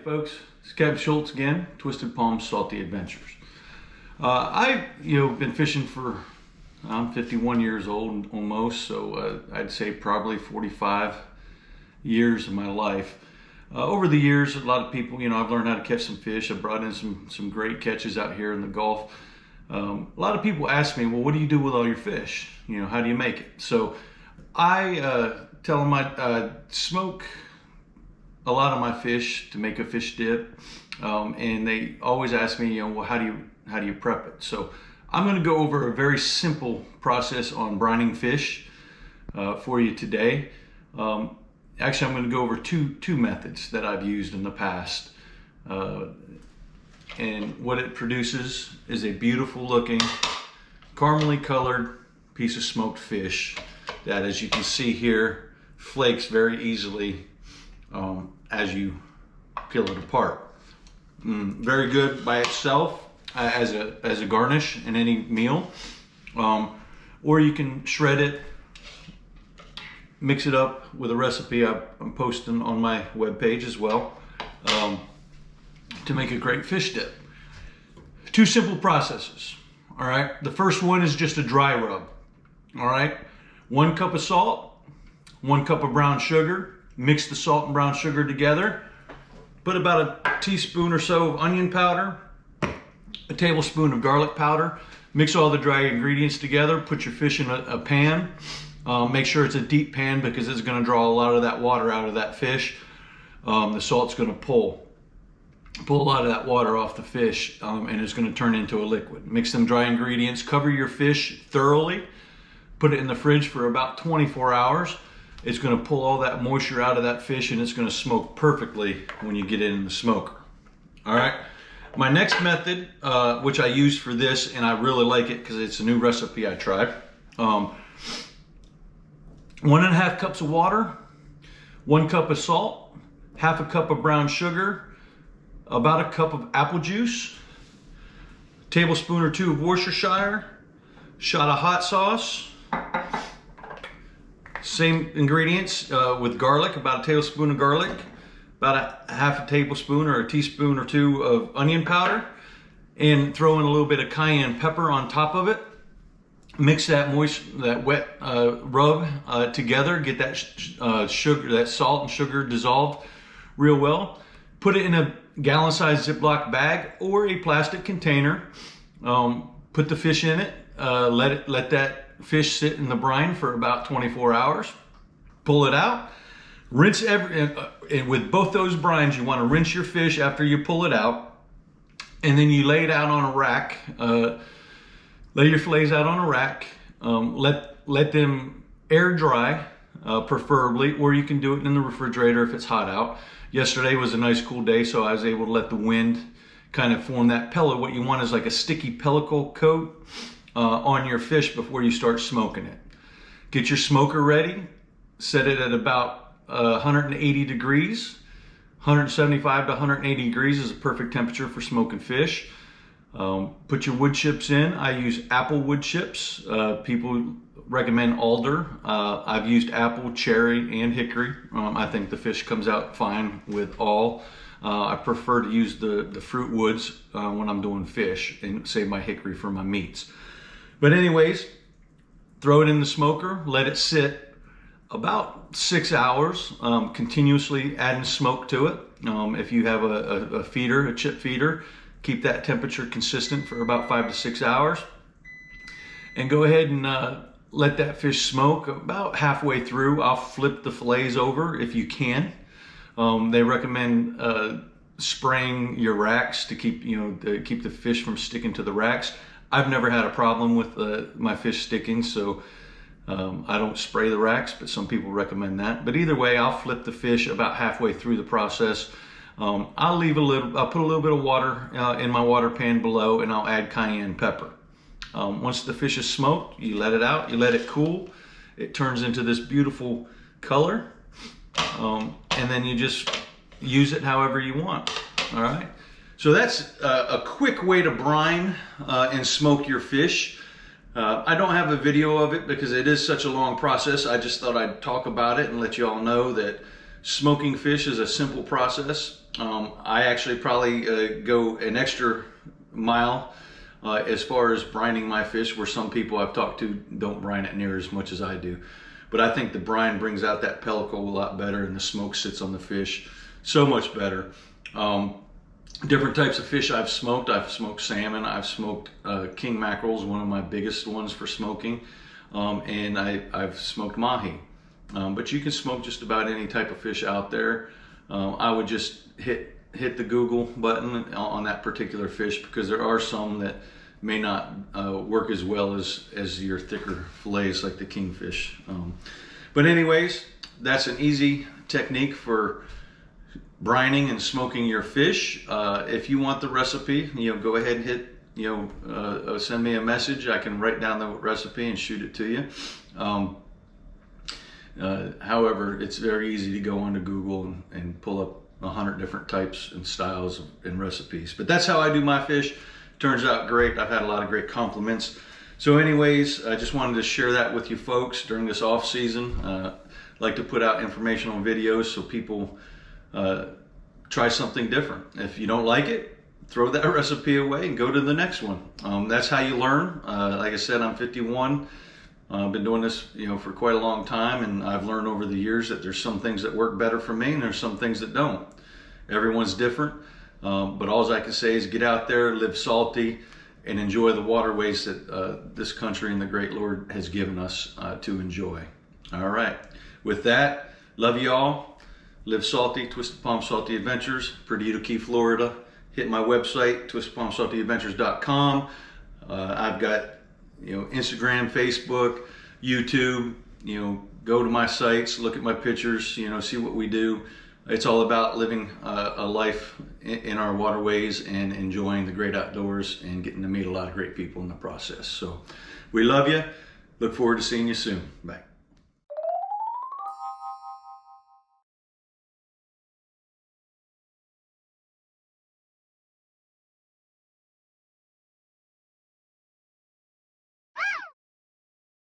folks, it's Captain Schultz again, Twisted Palms Salty Adventures. I've been fishing for, I'm 51 years old almost, so I'd say probably 45 years of my life. Over the years, a lot of people, I've learned how to catch some fish. I've brought in some great catches out here in the Gulf. A lot of people ask me, well, what do you do with all your fish? How do you make it? So I tell them I smoke a lot of my fish to make a fish dip, and they always ask me, well, how do you prep it? So I'm going to go over a very simple process on brining fish for you today. Actually, I'm going to go over two methods that I've used in the past, and what it produces is a beautiful looking, caramely colored piece of smoked fish that, as you can see here, flakes very easily as you peel it apart. Very good by itself as a garnish in any meal, or you can shred it, mix it up with a recipe I'm posting on my webpage as well, to make a great fish dip. Two simple processes. All right, the first one is just a dry rub. All right, 1 cup of salt, 1 cup of brown sugar. Mix the salt and brown sugar together. Put about a teaspoon or so of onion powder, a tablespoon of garlic powder. Mix all the dry ingredients together. Put your fish in a pan. Make sure it's a deep pan because it's going to draw a lot of that water out of that fish. The salt's going to pull a lot of that water off the fish, and it's going to turn into a liquid. Mix some dry ingredients. Cover your fish thoroughly. Put it in the fridge for about 24 hours. It's going to pull all that moisture out of that fish, and it's going to smoke perfectly when you get it in the smoker. All right. My next method, which I used for this, and I really like it because it's a new recipe I tried. 1.5 cups of water, 1 cup of salt, half a cup of brown sugar, about a cup of apple juice, a tablespoon or 2 of Worcestershire, shot of hot sauce. Same ingredients with garlic, about a tablespoon of garlic, about a half a tablespoon or a teaspoon or 2 of onion powder, and throw in a little bit of cayenne pepper on top of it. Mix that wet rub together. Get that sugar, that salt and sugar dissolved real well. Put it in a gallon-sized Ziploc bag or a plastic container. Put the fish in it. Let that fish sit in the brine for about 24 hours. Pull it out. Rinse and with both those brines, you want to rinse your fish after you pull it out, and then you lay it out on a rack. Lay your fillets out on a rack. Let them air dry, preferably, or you can do it in the refrigerator if it's hot out. Yesterday was a nice cool day, so I was able to let the wind kind of form that pellet. What you want is like a sticky pellicle coat on your fish before you start smoking it. Get your smoker ready. Set it at about 180 degrees. 175 to 180 degrees is a perfect temperature for smoking fish. Put your wood chips in. I use apple wood chips. People recommend alder. I've used apple, cherry, and hickory. I think the fish comes out fine with all. I prefer to use the fruit woods when I'm doing fish and save my hickory for my meats. But anyways, throw it in the smoker, let it sit about 6 hours, continuously adding smoke to it. If you have a feeder, a chip feeder, keep that temperature consistent for about 5 to 6 hours. And go ahead and let that fish smoke about halfway through. I'll flip the fillets over if you can. They recommend spraying your racks to keep the fish from sticking to the racks. I've never had a problem with my fish sticking, so I don't spray the racks, but some people recommend that. But either way, I'll flip the fish about halfway through the process. I'll put a little bit of water in my water pan below, and I'll add cayenne pepper. Once the fish is smoked, you let it out, you let it cool. It turns into this beautiful color, and then you just use it however you want. All right. So that's a quick way to brine and smoke your fish. I don't have a video of it because it is such a long process. I just thought I'd talk about it and let you all know that smoking fish is a simple process. I actually probably go an extra mile as far as brining my fish, where some people I've talked to don't brine it near as much as I do. But I think the brine brings out that pellicle a lot better, and the smoke sits on the fish so much better. Different types of fish I've smoked. I've smoked salmon. I've smoked king mackerels, one of my biggest ones for smoking. And I've smoked mahi. But you can smoke just about any type of fish out there. I would just hit the Google button on that particular fish, because there are some that may not work as well as your thicker fillets like the kingfish. But anyways, that's an easy technique for brining and smoking your fish. If you want the recipe, go ahead and hit, send me a message. I can write down the recipe and shoot it to you. However, it's very easy to go onto Google and pull up 100 different types and styles and recipes. But that's how I do my fish. Turns out great. I've had a lot of great compliments. So anyways, I just wanted to share that with you folks during this off season. I like to put out informational videos so people try something different. If you don't like it, throw that recipe away and go to the next one. That's how you learn. Like I said, I'm 51. I've been doing this, for quite a long time, and I've learned over the years that there's some things that work better for me and there's some things that don't. Everyone's different, but all I can say is get out there, live salty, and enjoy the waterways that this country and the great Lord has given us to enjoy. All right. With that, love you all. Live salty, Twisted Palm Salty Adventures, Perdido Key, Florida. Hit my website, twistedpalmsaltyadventures.com. I've got Instagram, Facebook, YouTube. Go to my sites, look at my pictures, see what we do. It's all about living a life in our waterways and enjoying the great outdoors and getting to meet a lot of great people in the process. So we love you. Look forward to seeing you soon. Bye.